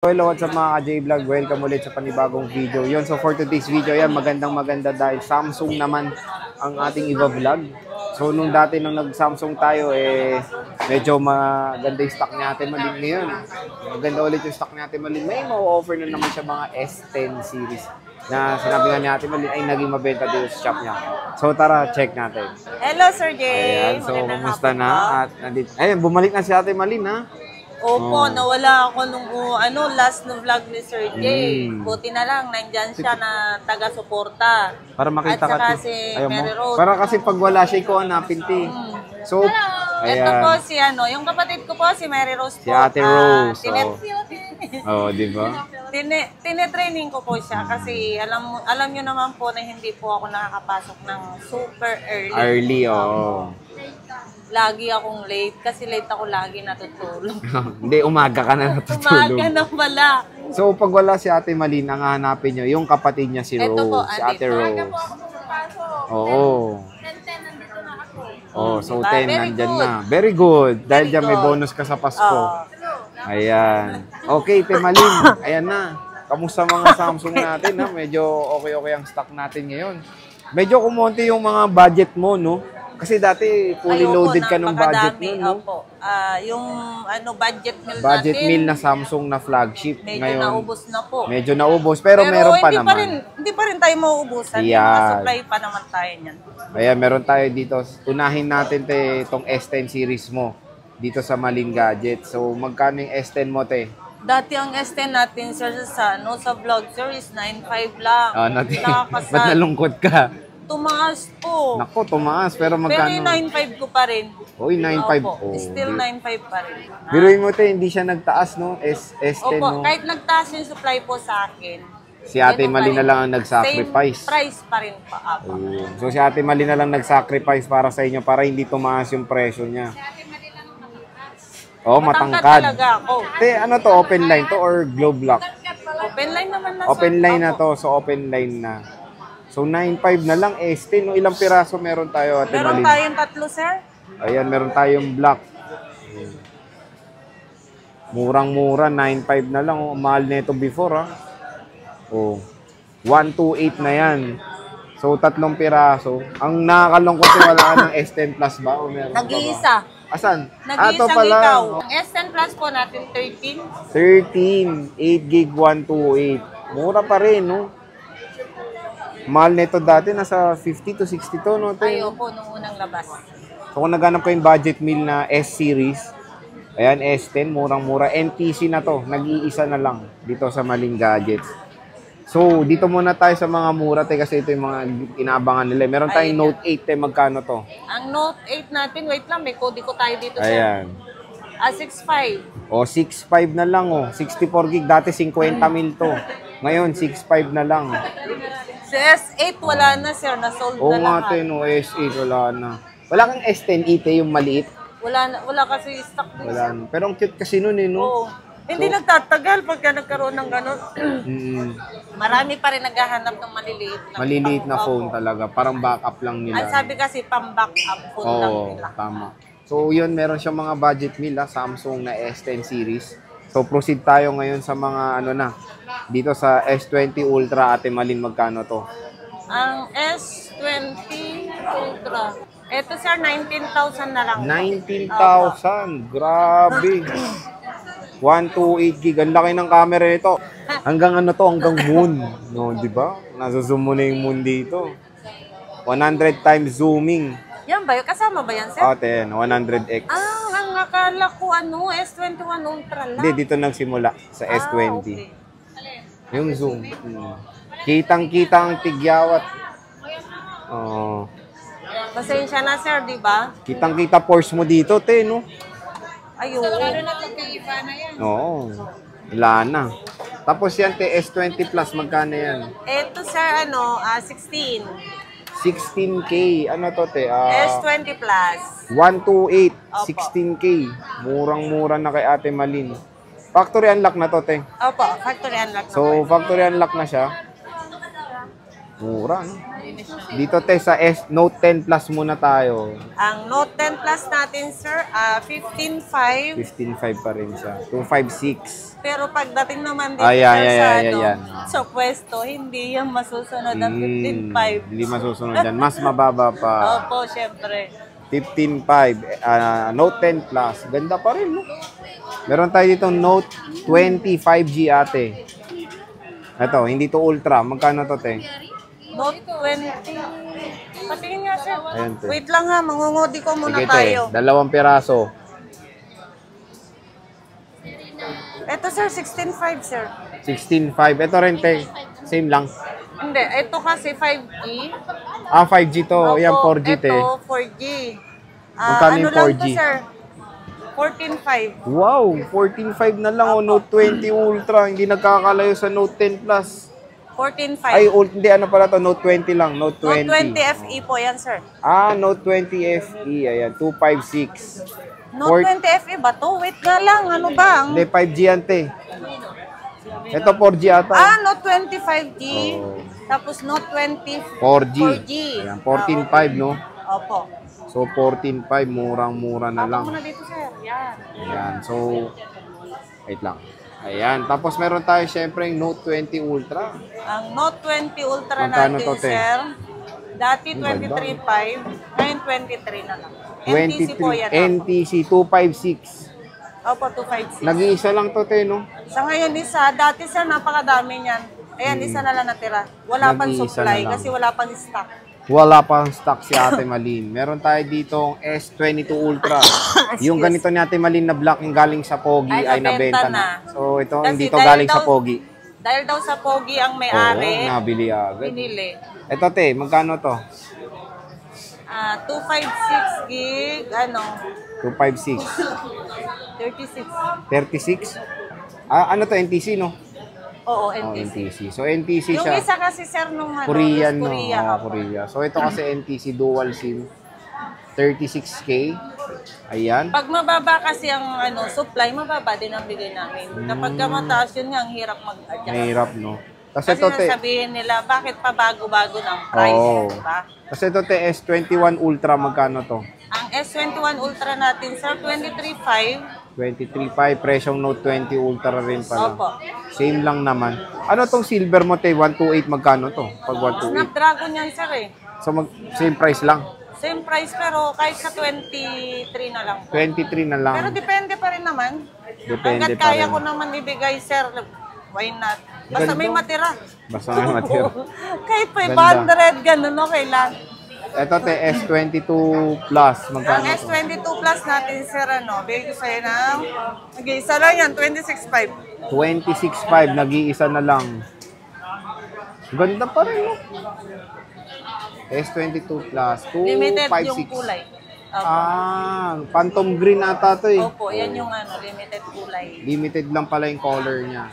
Hello, what's up mga ka-J-Vlog? Welcome ulit sa panibagong video. So for today's video, maganda dahil Samsung naman ang ating iba-vlog. So nung dati nung nag-Samsung tayo, medyo maganda yung stock natin Malin ngayon. Maganda ulit yung stock natin Malin. May ma-offer na naman siya mga S10 series na sinabi nga natin Malin ay naging mabenta dito sa shop niya. So tara, check natin. Hello, Sir Jay. Ayan, so kumusta na? At nandito, ayun, bumalik na si Ate Malin ha. Opo, nawala ako nung last na vlog ni Sir Jay. Buti na lang, nandyan siya na taga-suporta. Para makita ka. At saka si Mary Rose. Para kasi pag wala siya, ikaw hanapin ti. So, ito po si yung kapatid ko po, si Mary Rose po. Si Ate Rose. Di ba? Tinetraining ko po siya kasi alam nyo naman po na hindi po ako nakakapasok ng super early. Lagi akong late kasi late ako lagi natutulog. Hindi, umaga ka na natutulog. Umaga na pala. So, pag wala si Ate Malin, ang hanapin nyo, yung kapatid niya si Rose. Ito po, si Ate Rose. Oo. 10 nandito na ako. So 10 nandyan na. Very good. Dahil dyan may bonus ka sa Pasko. Ayan. Okay, Ate Malin. Ayan na. Kamusta mga Samsung natin? Medyo okay ang stock natin ngayon. Medyo kumonti yung mga budget mo, no? Kasi dati fully loaded ka ng budget mo, no? Opo. Yung budget meal budget natin. meal na Samsung na flagship. Medyo ngayon, naubos na po. Medyo naubos, pero meron pa naman. Hindi pa rin tayo mauubusan. Yeah. Supply pa naman tayo niyan. Ayan, meron tayo dito. Unahin natin itong S10 series mo dito sa Malin Gadget. So, magkano yung S10 mo, te? Dati ang S10 natin, sir, sa vlog, sir, is 9.5 lang. Ba't nalungkot ka? Tumaas po. Naku, tumaas. Pero magkano? Pero yung 9.5 ko pa rin. Uy, 9.5. Opo, still 9.5 pa rin. Biruin mo, te, hindi siya nagtaas, no? S10 Opo, mo. kahit nagtaas yung supply po sa akin. Si Ate Malin na lang ang nag-sacrifice. Same price pa rin pa. So, si Ate Malin na lang nag-sacrifice para sa inyo para hindi tumaas yung presyo niya. Matangkad talaga ako. Te, ano to? Open line to or globe lock? Open line naman na. Open line na to. So, open line na. So, 9.5 na lang. S10, no? Ilang piraso meron tayo, Ate Malin? Meron tayong 3, sir. Ayan, meron tayong black. Murang-mura, 9.5 na lang. Mahal na ito before, ha? 128 na yan. So, 3 piraso. Ang nakakalungkot wala ka ng S10 Plus ba? O meron Nag-iisa. Asan? Nag-iisang pala. ikaw. S10 Plus po natin, 13. 13. 8 gig, 128. Mura pa rin, no? Mahal nito dati, nasa 50 to 60 to, no? Ay, opo, nung unang labas. So, kung naghanap ko yung budget meal na S-series, ayan, S10, murang-mura. NTC na to, nag-iisa na lang dito sa Malin Gadgets. So, dito muna tayo sa mga mura, kasi ito yung mga inaabangan nila. Meron tayong Note 8, magkano to? Ang Note 8 natin, wait lang, may kode ko tayo dito, sir. Ayan. 6.5. 6.5 na lang, 64 gig. Dati 50 mil to. Ngayon, 6.5 na lang. Sa S8, wala na, sir. Na-sold na lahat. Oo nga, S8, wala na. Wala kang S10 ite, yung maliit? Wala kasi stock din. Wala na. Pero ang cute kasi nun, no? Oo. Hindi nagtatagal pagka nagkaroon ng gano'n. Marami pa rin naghahanap ng maliliit na phone talaga. Parang backup lang nila. Ang sabi kasi, pang-backup phone lang nila. Tama. So, yun, meron siyang mga budget meal, Samsung na S10 series. So, proceed tayo ngayon sa mga, dito sa S20 Ultra, Ate Malin, magkano to? Ang S20 Ultra. Ito, sir, 19,000 na lang. 19,000? Grabe. 128 gig. Ang laki ng camera nito. Hanggang hanggang moon. No, di ba? Nasa-zoom mo na yung moon dito. 100 times zooming. Yan ba? Kasama ba yan, sir? Ate, 100x. Ang akala ko S21 Ultra lang. Hindi, dito nagsimula sa S20. Okay. Yung zoom. Kitang-kita ang tigyawat. Pasensya na, sir, di ba? Kitang-kita force mo dito, te, no? Ayun. Oo. Wala na. Tapos yan, te, S20 Plus, magkano yan? Ito, sir, 16. 16K. Ano to, te? S20 Plus. 128. 16K. Murang-mura na kay Ate Malin. Factory unlock na to, te. Opo, factory unlock. So, factory unlock na siya. Mura, no? Finish na. Dito te sa Note 10 Plus muna tayo. Ang Note 10 Plus natin, sir, 15.5. 15.5 pa rin siya. 256. Pero pagdating naman dito Ayan, sir, ayan, sa, ayan, ayan. sa pwesto, hindi yan masusunod ang 15.5. Hindi masusunod yan. Mas mababa pa. Opo, syempre. 15.5. Note 10 Plus. Ganda pa rin, no? Meron tayo dito Note 20 5G ate. Ito, hindi to Ultra. Magkano to, te? Note 20. Patingin nga, sir. Ayan, te. Wait lang ha, mangungudi ko muna Sige, te. tayo. 2 piraso. Ito, sir, 16.5, sir. 16.5. Ito rin, te. Same lang. Hindi, ito kasi 5G. 5G to. Ayan, 4G, te. Ito, 4G. Magkano Ano yung lang 4G? to, sir? 14.5. Wow, 14.5 na lang o Note 20 Ultra. Hindi nagkakalayo sa Note 10 Plus. 14.5. Ay, hindi ano pala to, Note 20 lang, Note 20. Note 20 FE po yan, sir. Note 20 FE, ayan, 256. Note 20 FE ba to? Wait nga lang, ano ba? Hindi, 5G yan, te. Ito 4G ata. Note 20 5G. Oh. Tapos Note 20 4G. 4G. Ayan, 14.5, no? Opo. So, 14.5, murang-mura na lang. Ako muna dito, sir. Yan. Ayan, so, wait lang. Ayan, tapos meron tayo syempre yung Note 20 Ultra. Ang Note 20 Ultra Magkano natin, to, te? sir. Dati Ang ganda. 23.5, ngayon 23 na lang. NTC po yan. 23, NTC 256. Opo, 256. Nag-iisa lang to, te, no? Sa ngayon, isa. Dati, sir, napakadami niyan. Ayan, isa na lang natira. Wala pang Nag-iisa supply na lang. kasi wala pang stock. Wala pang stock si Ate Malin. Meron tayo ditong S22 Ultra. Yung ganito ni Ate Malin na black yung galing sa Pogi ay nabenta na. So ito, Kasi hindi to dahil galing sa daw- Pogi. Dahil daw sa Pogi ang Oo, may-ari, nabili agad. pinili. Ito, te, magkano to? 256 gig, 256. 36. 36? Ano to, NTC, no? Oo, Oh, NTC. NTC. So, NTC Yung siya. isa kasi, sir, nung Korean, is no? Korea. Oo, Korea. So, ito kasi NTC dual SIM. 36K. Ayan. Pag mababa kasi ang supply, mababa din ang bigay namin. Kapag mataas yun nga, ang hirap mag-adjust. Mahirap, no? Kasi Kasi ito, te. sabihin nila, bakit pa bago-bago ng price? Oo. Diba? Kasi ito, te, S21 Ultra, magkano to? Ang S21 Ultra natin, sir, 23.5. 23.5, presyong Note 20 Ultra rin pala. Opo. Same lang naman. Ano tong silver mo, te? 128, magkano to? Pag 128. Snapdragon yan, sir, eh. So, same price lang. Same price, pero kahit sa 23 na lang po. 23 na lang. Pero depende pa rin naman. Depende Hanggat pa kaya rin. ko naman ibigay, sir, why not? Basta may Ganda. matira. Basta may matira. Kahit 500, ganun, okay lang. Ito, te, S22 Plus, Ang magkano to? S22 Plus natin, sir, bigay ko sa'yo ng, nag-iisa lang yan, 26.5. 26.5, nag-iisa na lang. Ganda pa rin, no? S22 Plus, Limited yung 256. kulay. Opo. Phantom green ata to, eh. Opo, yan yung limited kulay. Limited lang pala yung color niya.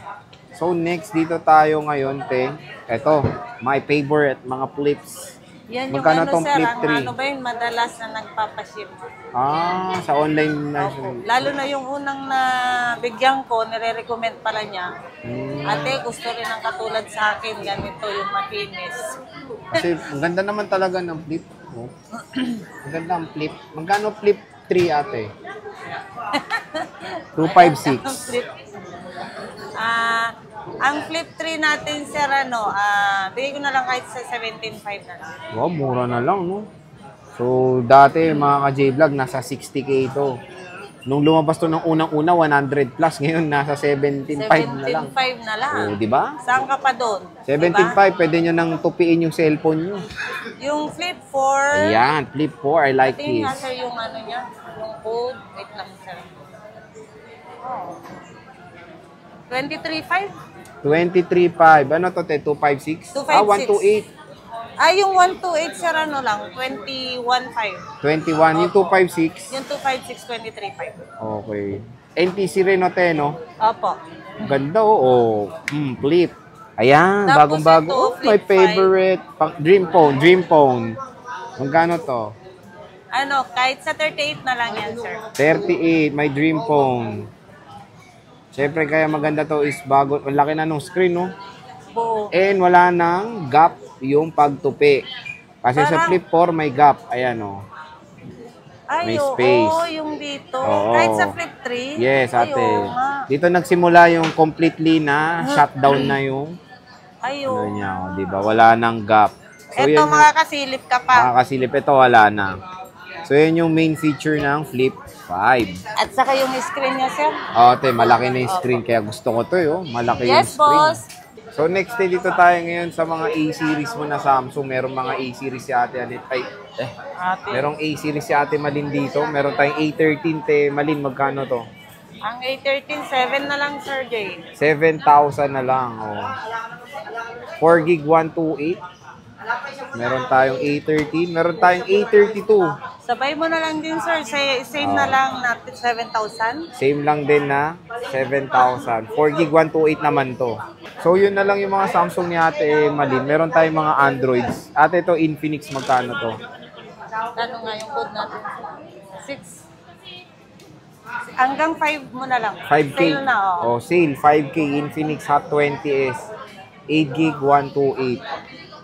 So, next dito tayo ngayon, te. Ito, my favorite, mga flips. Yan yung Magkano tong sir, Flip ang 3? ano ba yun, madalas na nagpapaship. Sa online na siya. Opo. Lalo na yung unang na bigyan ko, nire-recommend pala niya. Ate, gusto rin ang katulad sa akin, ganito yung makinis. Kasi ang ganda naman talaga ng flip. Oh. Ang ganda ang flip. Magkano flip 3, ate? 256. Flip. Ang Flip 3 natin, sir, bigay ko na lang kahit sa 17.5 na lang. Wow, mura na lang, no? So, dati, mga ka-J-Vlog, nasa 60K ito. Nung lumabas to ng unang-una, 100 plus. Ngayon, nasa 17.5 na lang. 17.5 na lang. Oh, di ba? Saan ka pa doon? 17.5, pwede nyo nang tupiin yung cellphone nyo. Yung Flip 4, Ayan, flip 4. I like tingnan nga, this. sir, yung niya, yung code. Wait lang, sir. Oh. 23.5? 23.5. Ano to, te? 256? 256. 128. Yung 128, sir, lang, 21.5. 21. Yung 256. Yung 256, 23.5. Okay. NTC rin, no, te, no? Opo. Ganda, oo. Flip. Ayan, Tapos bagong-bago. ito, Oh, my Flip favorite. Dream phone. Magkano to? Kahit sa 38 na lang yan, sir. 38, my dream phone. Siyempre, kaya maganda to is bago. Ang laki na nung screen, no? Buo. And wala nang gap yung pagtupi. Kasi sa Parang- Flip 4 may gap. Ayan o. May Ay, space. oo, yung dito. Oo. Kahit sa Flip 3. Yes, Ay, ate. oo nga. Dito nagsimula yung completely na shutdown na yung Ay, ano oo niya, nga. di ba? Wala nang gap. So, Ito, yun, makakasilip ka pa. makakasilip ito, wala na. So, yun yung main feature ng Flip 5. At saka yung screen niya, sir. Ate, malaki na yung screen. Kaya gusto ko to, yo. Malaki yung Yes, screen. boss. So, next day dito tayo ngayon sa mga A-series mo na Samsung. Merong mga A-series si Ate Alit. Ate. Merong A-series si Ate Malin dito. Meron tayong A13. Te, Malin, magkano to? Ang A13, 7 na lang, Sir Jay. 7,000 na lang. Oh. 4 gig 128. Meron tayong A13. Meron tayong A32. Sabay mo na lang din, sir. Same na lang natin, 7,000. Same lang din na 7,000. 4 gig 128 naman to. So yun na lang yung mga Samsung ni Ate Malin. Meron tayong mga Androids. Ate, ito Infinix, magkano to? Ano nga yung code natin? 6. Hanggang 5 mo na lang. 5K. Sale na, oh. Oh, sale. 5K Infinix Hot 20s. 8 gig 128.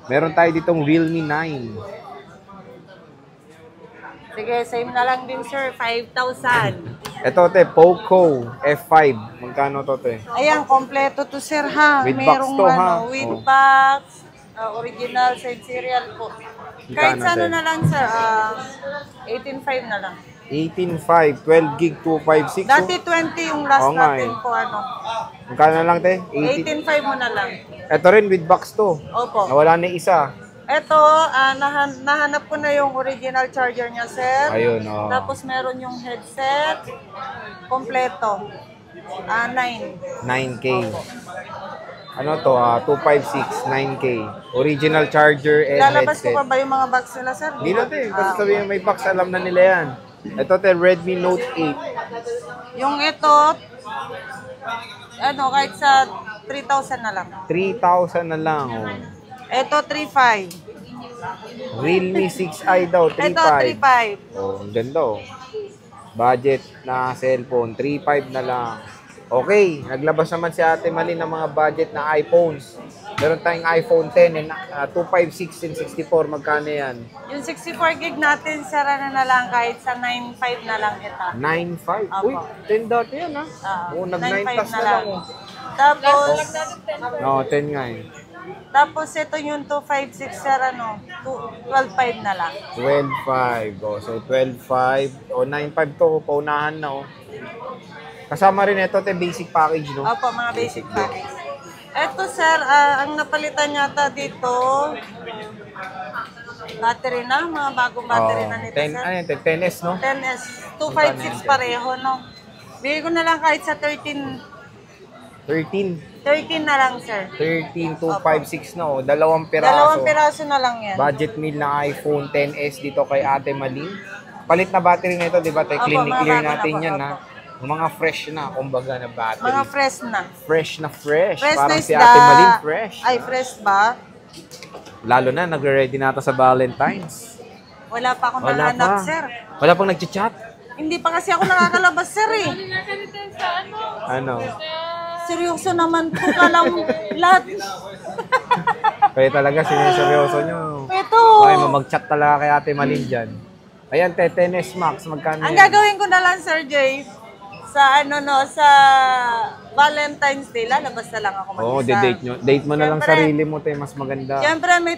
Meron tayo ditong Realme 9. Sige, same na lang din, sir. 5,000. Ito, te, Poco F5. Magkano to, te? Ayan, kompleto to, sir, ha? With box Merong to, ha? with Oh. box, original side serial po. Kahit Magkano, sa ano te? na lang, sir, 18,500 na lang. 18.5, 12 gig 256. Dati 20 yung last Oo nga, natin eh. po, ano. Magkano na lang, te? 18,500 mo na lang. Ito rin with box to. Opo. Nawala na yung isa. Ito, nahanap ko na yung original charger niya, sir. Ayun, oh. Tapos meron yung headset. Kompleto. 9. 9K. Ano to? 256, 9K. Original charger and Lalabas ko headset. pa ba yung mga box nila, sir? Hindi na, te. Kasi sabihin may box, alam na nila yan. Ito, te, Redmi Note 8. Yung ito, ano, kahit sa 3,000 na lang. 3,000 na lang. Oh. Ito, 3,500. Realme 6i daw, 3,500. Ito, 3,500. Oh, ang ganda oh. Budget na cellphone, 3,500 na lang. Okay, naglabas naman si Ate Malin ng mga budget na iPhones. Meron tayong iPhone 10 and 256 and 64, magkano yan? Yung 64 gig natin, sara na lang kahit sa 9,500 na lang ito. 9,500? Apo. Uy, 10 dati yan ha? Oo, nag-9 9,500 plus na lang oh. Tapos, No, 10 nga eh. tapos ito yung 256, sir, ano, 12,500 na lang. 12,500. Oh, so 12,500. O 9,500 to, paunahan na oh. Kasama rin ito, te, basic package, no? Opo, mga basic package. Ito, sir, ang napalitan yata dito, battery na, mga bagong battery na nito, 10, sir. ano yun, 10S, no? 10S, 256 pareho, no? Bigay ko na lang kahit sa 13 na lang, sir. 13, 256 na, oh. Dalawang piraso. Dalawang piraso na lang yan. Budget meal na iPhone 10s dito kay Ate Malin. Palit na battery na ito, di ba? Te, Opo, clean, mga clear bago na natin po, yan, opo. ha? Mga fresh na, kumbaga na battery. Mga fresh na. Fresh na fresh. Fresh Parang na si isda. Ate Malin, fresh. Ay, fresh ba? Lalo na, nagre-ready na ito sa Valentine's. Wala pa akong Wala nahanap, pa. sir. Wala pang nagchat-chat? Hindi pa kasi ako nakakalabas, sir, eh. Ano? Seryoso naman po ka lang lahat. Kaya talaga, sineseryoso nyo. Ito. Okay, mag-chat talaga kay Ate Malin dyan. Ayan, te, 10S Max, magkano Ang yan? gagawin ko na lang, Sir Jay, sa sa Valentine's Day, lalabas na lang ako mag-isa. Oo, date nyo. Date mo na lang Siyempre. sarili mo, te, mas maganda. Siyempre, may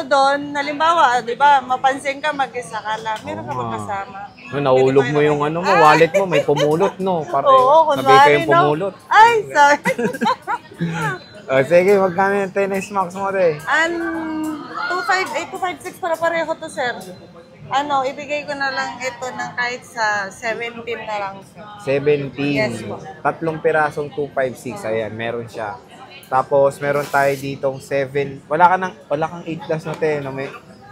doon, halimbawa, di ba, mapansin ka, mag-isa ka lang. Meron ka Oo. bang kasama? No, nahulog mo yung ano mo, wallet mo, may pumulot, no? Para Oo, sabi kunwari, kayong pumulot. no? Ay, sorry. Sige, magkano yung 10S Max mo, te? 256 para pareho to, sir. Ibigay ko na lang ito ng kahit sa 17 na lang, sir. 17. Yes, po. Tatlong pirasong 256, ayan, meron siya. Tapos, meron tayo ditong 7. Wala kang 8 plus na, te, no?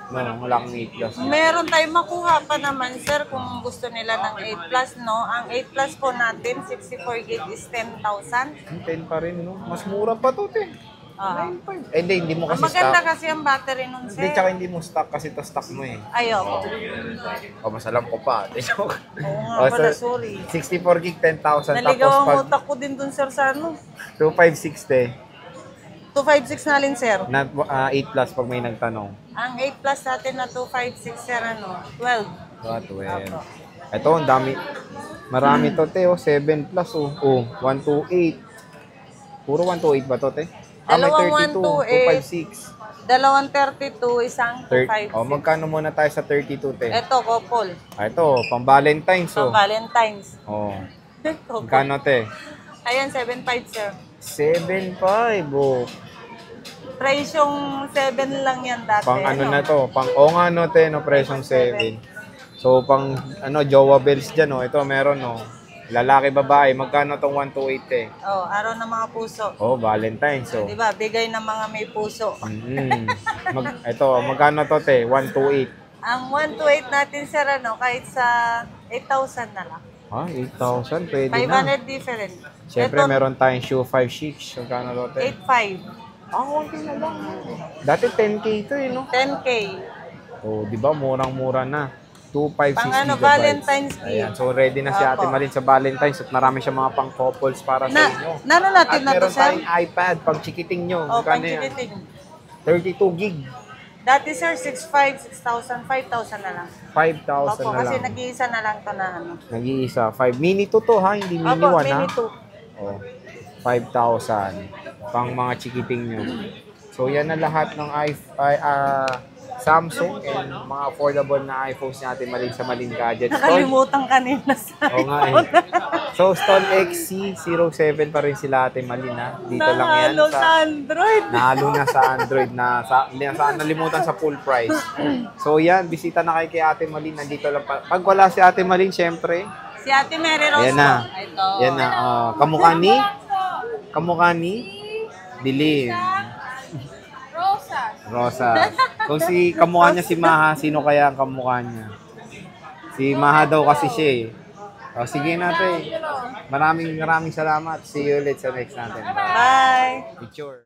Wala kang 8 plus. Meron tayong makuha pa naman, sir, kung gusto nila ng 8 plus, no? Ang 8 plus po natin, 64 gig is 10,000. 10 pa rin, no? Mas mura pa to, te. Ah. 9.5. Hindi mo Ang kasi maganda stock. kasi ang battery nun, Hindi, sir. tsaka hindi mo stock kasi to stock mo eh. Ayoko. Mas alam ko pa. Oo nga pala, sorry. 64 gig, 10,000. Naligaw ang Tapos pag utak ko din dun, sir, sa ano. 256, te. 256 na rin, sir. Not 8 plus pag may nagtanong. Ang 8 plus natin na 256, sir, 12. 12. Ito, ang dami. Marami to, te. 7 plus, Oh, 128. Puro 128 ba to, te? May Dalawang 32, 256. Dalawang 32, isang 256. Magkano muna tayo sa 32, te? Ito, couple. Ito, pang Valentine's, So, Valentine's. Couple. Magkano, te? Ayan, 7.5, sir. 7.5, Presyong 7 lang yan dati. Pang ano na to? Nga, no, te, no, presyong 7. So, pang, jowa bells dyan, Ito, meron, Lalaki, babae, magkano tong 128, te? Araw ng mga puso. Valentine's, Diba, bigay ng mga may puso. Ito, magkano to, te? 128. Ang 128 natin, sir, kahit sa 8,000 na lang. 8,000, pwede 500 na. different. Siyempre, Ito, meron tayong shoe 5 6. Magkano to, te? 8,500. Okay na lang. Dati 10K ito, 10K. Di ba, murang-mura na. 256 Pang gigabytes. Valentine's gift. Ayan, so ready na si Ate Marin sa Valentine's at marami siya mga pang-couples para sa inyo. Natin At na to, meron sir? tayong iPad, pang chikiting nyo. Magkano yan? Pang-chikiting. 32 gig. Dati, sir, 6,500, 6,000, 5,000 na lang. 5,000 Opo, na kasi lang. nag-iisa na lang to na Nag-iisa. 5. Mini 2 to, ha? Hindi mini 1, ha? Mini 2. 5,000. Pang mga chikiting nyo. So, yan na lahat ng Samsung and mga affordable na iPhones natin Malin sa Malin Gadget Store. Nakalimutan kanina sa Nga So, Stone XC07 pa rin sila Ate Malin, ha? Dito lang yan. Nahalo sa Android. Nahalo na sa Android nalimutan sa full price. So, yan. Bisita na kayo kay Ate Malin. Nandito lang pa. Pag wala si Ate Malin, syempre. Si Ate Mary Rose. Yan na. Ito. Yan na. Kamukha ni Dilim. Rosa. Kung kamukha niya si Maha, sino kaya ang kamukha niya? Si Maha daw kasi siya sige natin. Maraming salamat. See you ulit sa next natin. Bye. Picture.